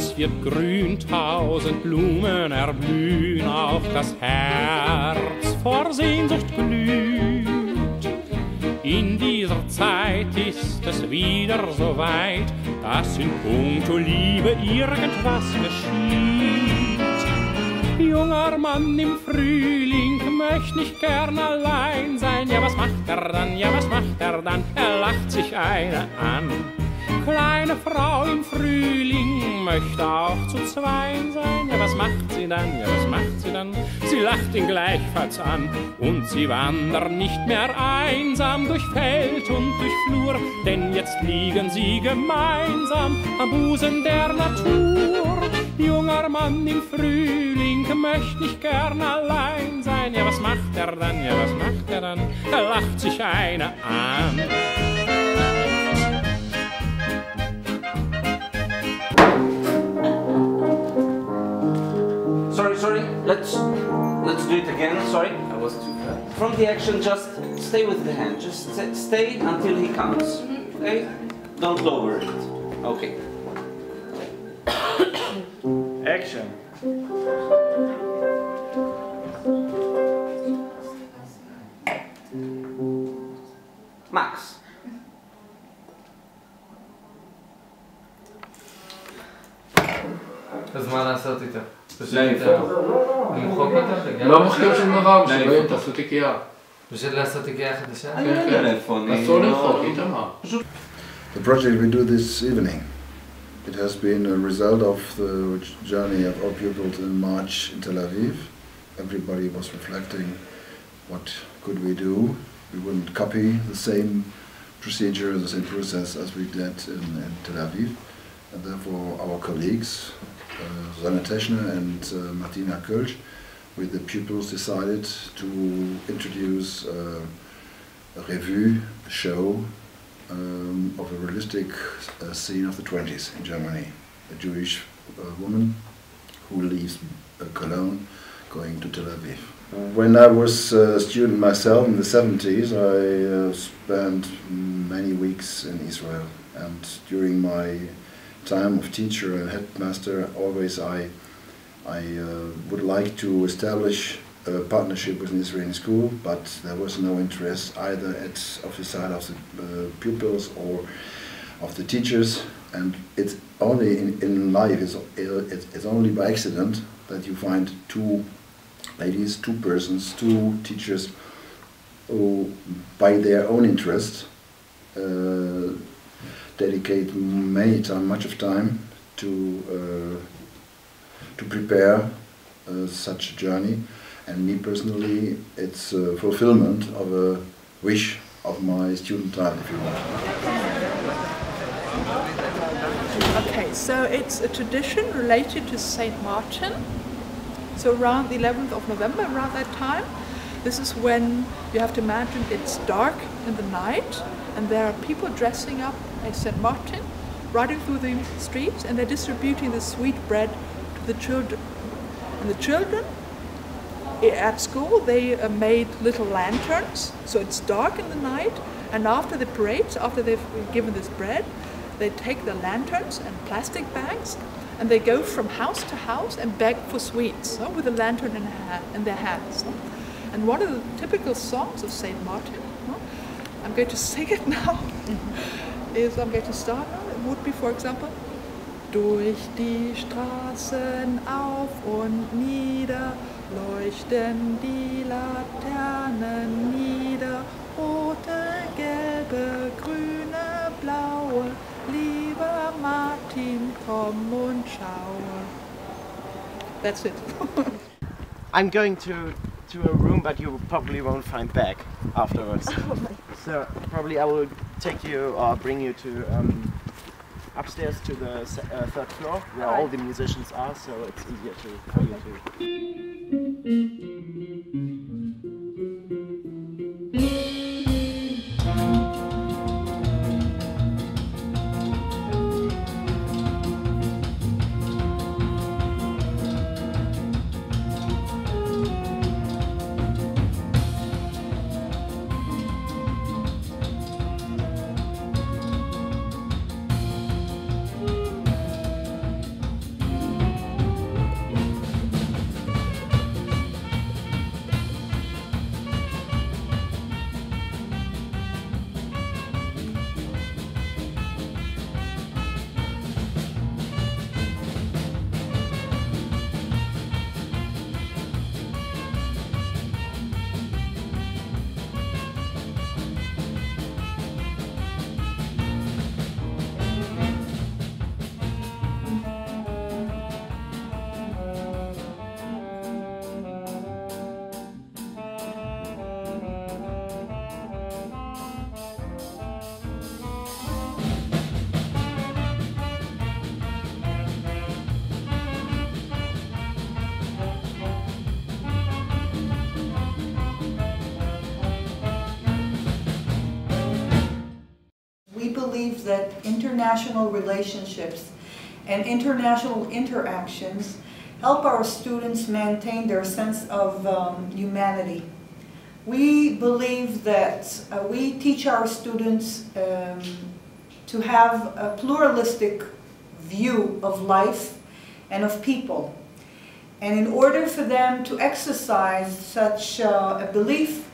es wird grün, 1000 Blumen erblühen, auch das Herz vor Sehnsucht glüht. In dieser Zeit ist es wieder so weit, dass in puncto Liebe irgendwas geschieht. Junger Mann im Frühling möchte nicht gern allein sein. Ja, was macht er dann? Ja, was macht er dann? Er lacht sich eine an. Kleine Frau im Frühling möchte auch zu zweien sein. Ja, was macht sie dann? Ja, was macht sie dann? Sie lacht ihn gleichfalls an und sie wandern nicht mehr einsam durch Feld und durch Flur, denn jetzt liegen sie gemeinsam am Busen der Natur. Junger Mann im Frühling möchte nicht gern allein sein. Ja, was macht er dann? Ja, was macht er dann? Er lacht sich eine an. Sorry, let's do it again, sorry. I was too fast. From the action, just stay with the hand. Just stay until he counts, okay? Don't lower it. Okay. Action. Max. הזמן לעשות איתה. למחוק אותה? לא מוחקים שום דבר, בשביל תעשו תיקייה. בשביל לעשות תיקייה חדשה? כן, אסור למחוק, איתמר. The project we do this evening, it has been a result of the journey of our pupils in March in Tel Aviv. Everybody was reflecting what could we do. We wouldn't copy the same procedure, the same process as we did in Tel Aviv. And therefore our colleagues, Susanne Teschner and Martina Kölsch, with the pupils decided to introduce a revue, a show of a realistic scene of the 20s in Germany. A Jewish woman who leaves Cologne going to Tel Aviv. When I was a student myself in the 70s, I spent many weeks in Israel, and during my time of teacher and headmaster, always I would like to establish a partnership with an Israeli school, but there was no interest either of the side of the pupils or of the teachers. And it's only in life, it's only by accident that you find two ladies, two persons, two teachers who, by their own interest, dedicate much of time to prepare such a journey. And me personally, it's a fulfillment of a wish of my student time, if you want. Okay, so it's a tradition related to Saint Martin. So around the 11th of November, around that time, this is when you have to imagine it's dark in the night, and there are people dressing up as Saint Martin, riding through the streets, and they're distributing the sweet bread to the children. And the children at school, they made little lanterns, so it's dark in the night, and after the parades, after they've given this bread, they take the lanterns and plastic bags, and they go from house to house and beg for sweets with a lantern in their hands. And one of the typical songs of Saint Martin, I'm going to sing it now, is I'm going to start now. It would be, for example, durch die Straßen auf und nieder leuchten die Laternen nieder, rote, gelbe, grüne, blaue, lieber Martin, komm und schaue. That's it. I'm going to a room, but you probably won't find back afterwards. So probably I will take you or bring you to upstairs to the third floor, where all the musicians are, so it's easier for you to. believe that international relationships and international interactions help our students maintain their sense of humanity. We believe that we teach our students to have a pluralistic view of life and of people. And in order for them to exercise such a belief,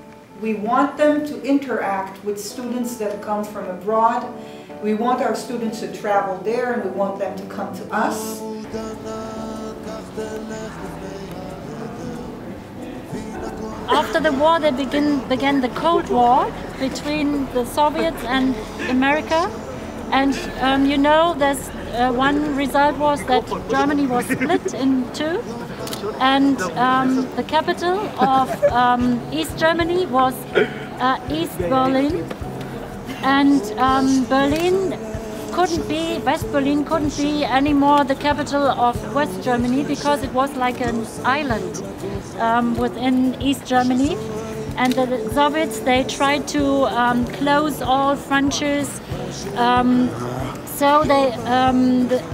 we want them to interact with students that come from abroad. We want our students to travel there, and we want them to come to us. After the war, they began the Cold War between the Soviets and America. And you know, there's one result was that Germany was split in two. And the capital of East Germany was East Berlin. And West Berlin couldn't be anymore the capital of West Germany because it was like an island within East Germany. And the Soviets, they tried to close all frontiers. So they,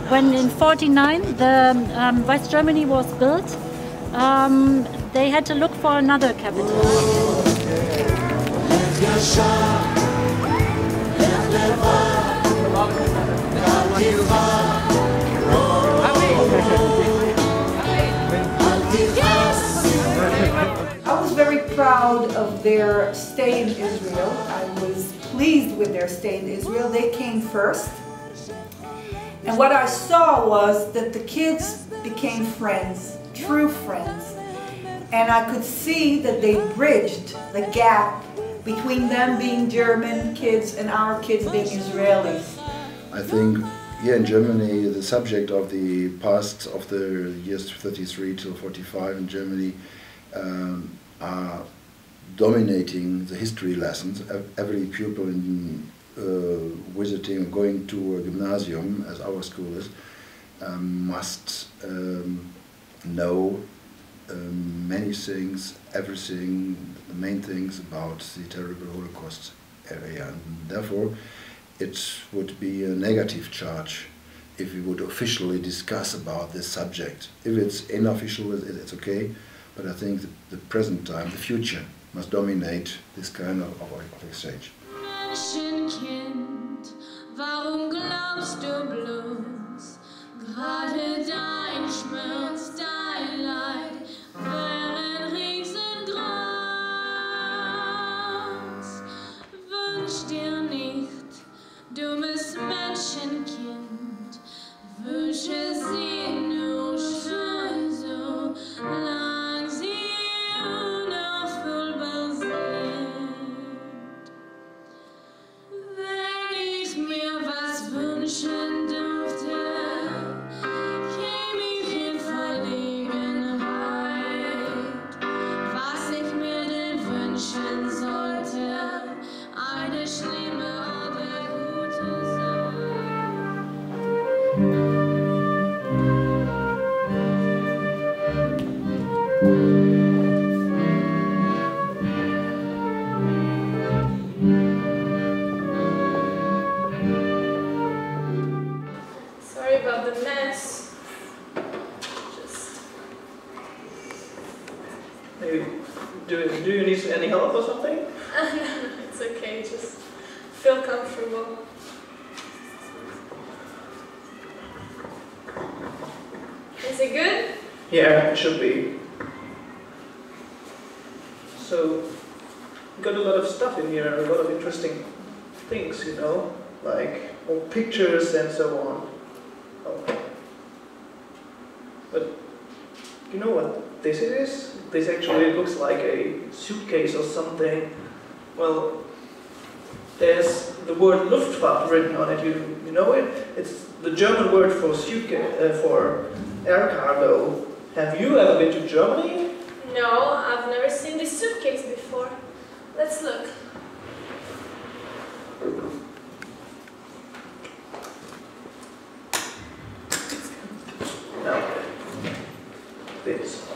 when in '49 the West Germany was built, they had to look for another capital. I was very proud of their stay in Israel. I was pleased with their stay in Israel. They came first. And what I saw was that the kids became friends, true friends. And I could see that they bridged the gap between them being German kids and our kids being Israelis. I think here in Germany, the subject of the past of the years 33 till 45 in Germany are dominating the history lessons. Every pupil in visiting or going to a gymnasium, as our school is, must know many things, everything, the main things about the terrible Holocaust area. And therefore, it would be a negative charge if we would officially discuss about this subject. If it's unofficial, it's okay, but I think the present time, the future, must dominate this kind of exchange. Menschenkind, warum glaubst du bloß, gerade dein Schmerz, dein Leid wären riesengroß? Wünsch dir nicht, dummes Menschenkind, wünsche sie nur schön so lang sie unerfüllbar sind. Wenn ich mir was wünschen dürfte, käme ich in Verlegenheit. Was ich mir denn wünschen sollte, eine schlimme, aber gute Sache. Sorry about the mess. Just Maybe, do you need any help or something? no, it's okay. Just feel comfortable. Is it good? Yeah, it should be. So, got a lot of stuff in here, a lot of interesting things, you know, like all pictures and so on. Oh. But you know what this is? This actually looks like a suitcase or something. Well, there's the word Luftfahrt written on it. You know it? It's the German word for suitcase, for air cargo. Have you ever been to Germany? No, I've never seen this suitcase before. Let's look. No. This.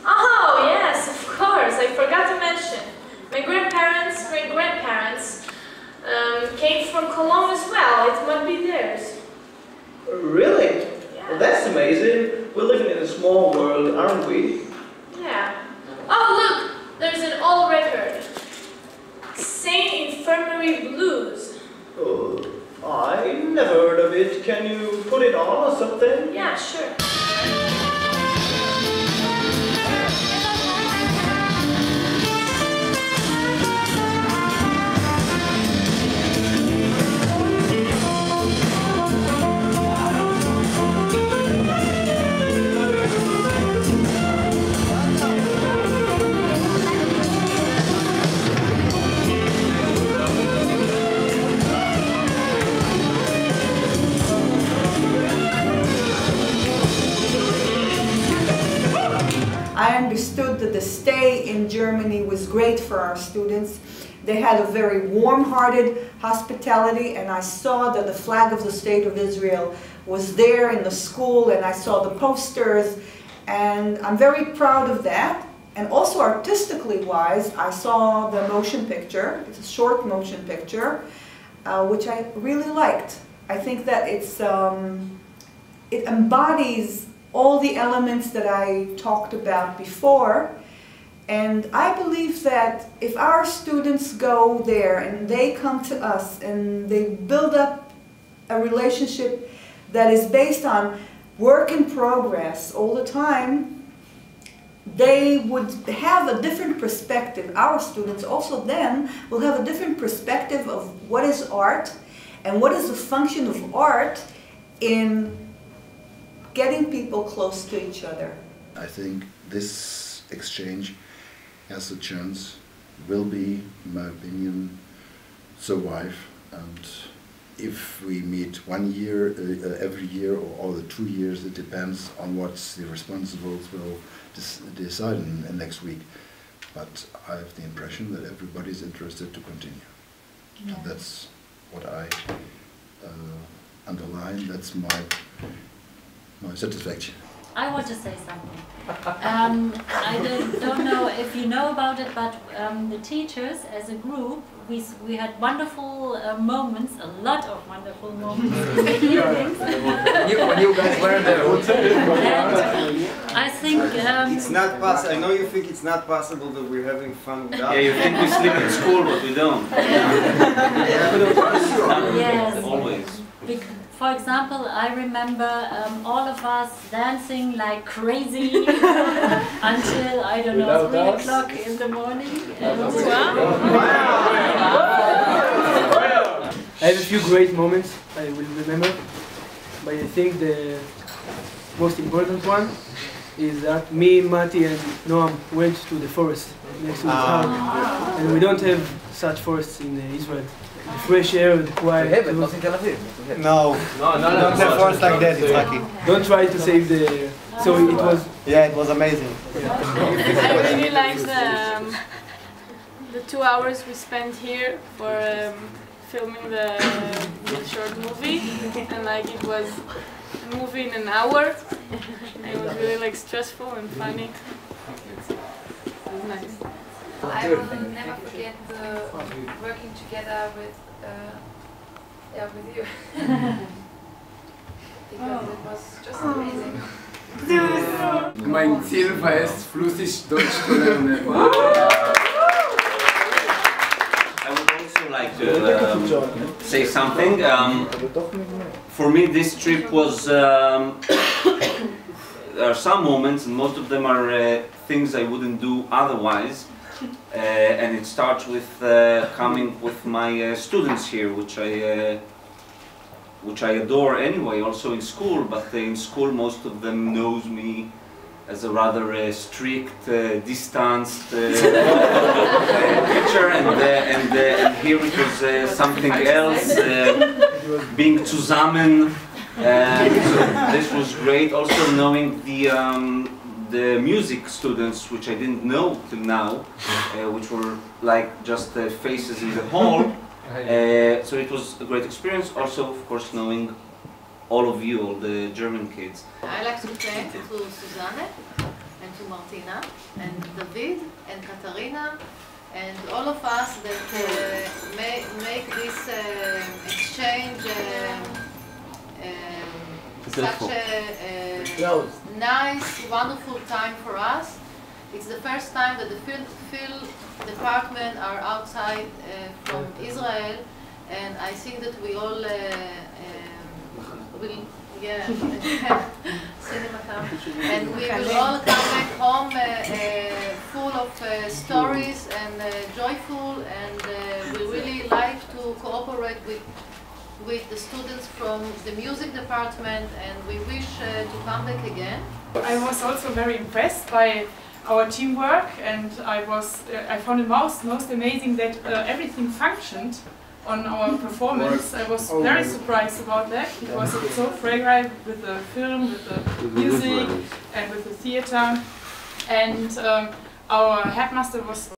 Oh, yes, of course. I forgot to mention. My grandparents came from Cologne as well. It might be theirs. Really? Yeah. Well, that's amazing. We're living in a small world, aren't we? Yeah. Oh, look! There's an old record. Saint Infirmary Blues. Oh, I never heard of it. Can you put it on or something? Yeah, sure. I understood that the stay in Germany was great for our students. They had a very warm-hearted hospitality, and I saw that the flag of the State of Israel was there in the school, and I saw the posters, and I'm very proud of that. And also artistically wise, I saw the motion picture. It's a short motion picture, which I really liked. I think that it embodies all the elements that I talked about before. And I believe that if our students go there and they come to us and they build up a relationship that is based on work in progress all the time, they would have a different perspective. Our students also then will have a different perspective of what is art and what is the function of art in getting people close to each other. I think this exchange has a chance, will be, in my opinion, survive. And if we meet 1 year, every year, or all the 2 years, it depends on what the responsibles will decide in next week. But I have the impression that everybody is interested to continue. Yeah. And that's what I underline, that's my satisfaction. I want to say something. I don't know if you know about it, but the teachers as a group, we had wonderful moments, a lot of wonderful moments in the evenings. When you guys were in the hotel. I think it's not possible. I know you think it's not possible that we're having fun without. Yeah, you think we sleep in school, but we don't. Yes. Always. For example, I remember all of us dancing like crazy until, I don't know, 3 o'clock in the morning. I have a few great moments I will remember, but I think the most important one is that me, Mati and Noam went to the forest next to the town, and we don't have such forests in Israel. The fresh air, the quiet. We have it, not in Tel Aviv. No, don't have forests like that, it's lucky. Don't try to save the... So it was... Yeah, it was amazing. I really liked the 2 hours we spent here for filming the short movie, and like it was a movie in an hour, and it was really like stressful and funny. It was nice. I will never forget the working together with you. Because it was just amazing. Mein Ziel war es, flüssig Deutsch zu lernen. I would also like to say something. For me, this trip was. There are some moments, and most of them are things I wouldn't do otherwise. And it starts with coming with my students here, which I adore anyway, also in school. But in school, most of them knows me as a rather strict, distanced teacher, and here it was something else, being zusammen. So this was great. Also knowing the music students, which I didn't know till now, which were like just faces in the hall. So it was a great experience. Also, of course, knowing all of you, all the German kids. I like to thank to Susanne and to Martina and David and Katarina and all of us that make this exchange such a nice, wonderful time for us. It's the first time that the film department are outside from Israel, and I think that we all will, yeah, cinema camp, and we will all come back home full of stories and joyful, and we really like to cooperate with the students from the music department, and we wish to come back again. I was also very impressed by our teamwork, and I found it most amazing that everything functioned on our performance. I was very surprised about that, because it's so fragrant with the film, with the music and with the theater, and our headmaster was